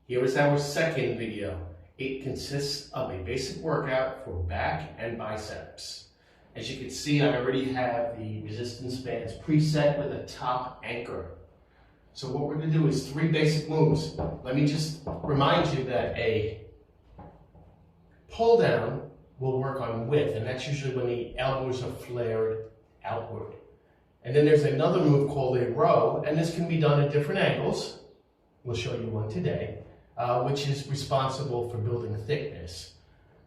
Here is our second video. It consists of a basic workout for back and biceps. As you can see, I already have the resistance bands preset with a top anchor. So what we're going to do is 3 basic moves. Let me just remind you that a pull down will work on width, and that's usually when the elbows are flared outward. And then there's another move called a row, and this can be done at different angles. We'll show you one today, which is responsible for building thickness.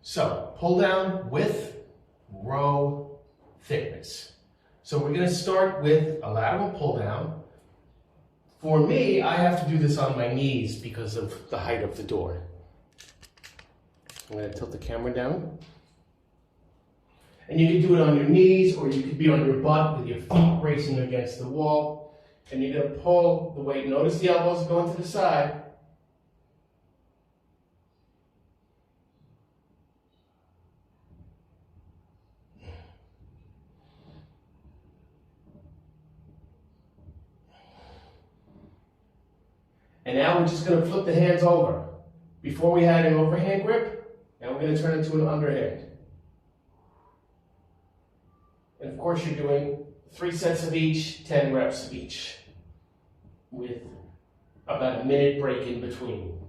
So pull down, width, row, thickness. So we're going to start with a lateral pull down. For me, I have to do this on my knees because of the height of the door. I'm going to tilt the camera down. And you can do it on your knees, or you could be on your butt with your feet bracing against the wall. And you're going to pull the weight. Notice the elbows going to the side. And now we're just going to flip the hands over. Before we had an overhand grip, now we're going to turn it to an underhand. And of course you're doing 3 sets of each, 10 reps of each, with about a minute break in between.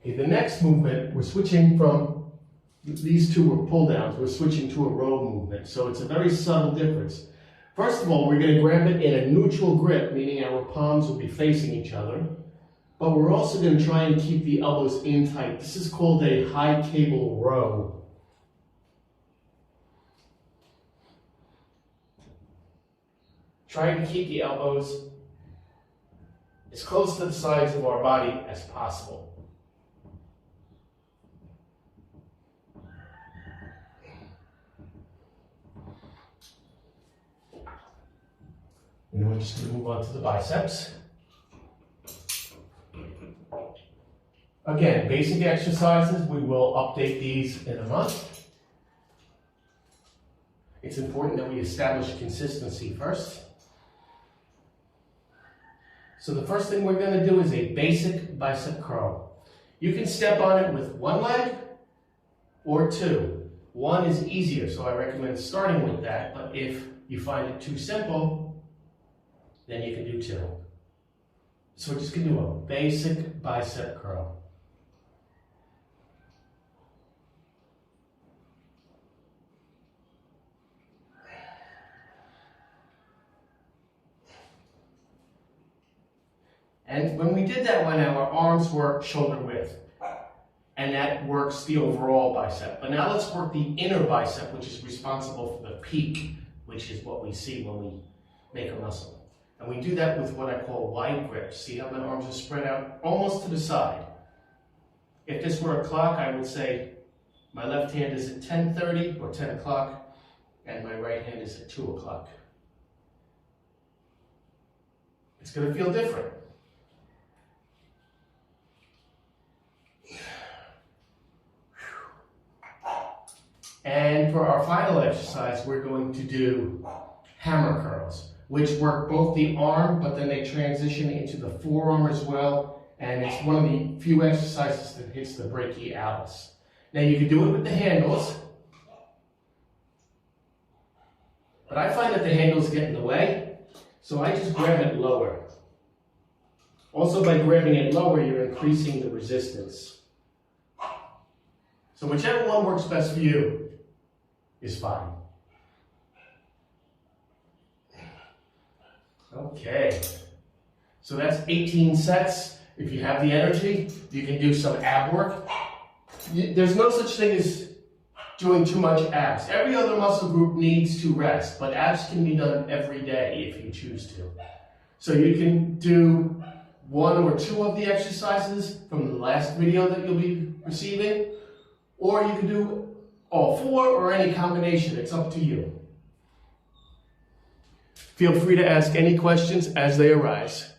Okay, the next movement, we're switching from, these two were pull downs, we're switching to a row movement, so it's a very subtle difference. First of all, we're going to grab it in a neutral grip, meaning our palms will be facing each other. But we're also going to try and keep the elbows in tight. This is called a high cable row. Trying to keep the elbows as close to the sides of our body as possible. And we're just going to move on to the biceps. Again, basic exercises, we will update these in a month. It's important that we establish consistency first. So the first thing we're going to do is a basic bicep curl. You can step on it with 1 leg or 2. 1 is easier, so I recommend starting with that, but if you find it too simple, then you can do 2. So we're just going to do a basic bicep curl. And when we did that one, our arms were shoulder width. And that works the overall bicep. But now let's work the inner bicep, which is responsible for the peak, which is what we see when we make a muscle. And we do that with what I call wide grips. See how my arms are spread out almost to the side. If this were a clock, I would say my left hand is at 10:30 or 10 o'clock, and my right hand is at 2 o'clock. It's going to feel different. And for our final exercise, we're going to do hammer curls, which work both the arm, but then they transition into the forearm as well. And it's one of the few exercises that hits the brachialis. Now you can do it with the handles, but I find that the handles get in the way, so I just grab it lower. Also, by grabbing it lower, you're increasing the resistance. So whichever one works best for you is fine. Okay, so that's 18 sets. If you have the energy, you can do some ab work. There's no such thing as doing too much abs. Every other muscle group needs to rest, but abs can be done every day if you choose to. So you can do 1 or 2 of the exercises from the last video that you'll be receiving, or you can do all 4 or any combination. It's up to you. Feel free to ask any questions as they arise.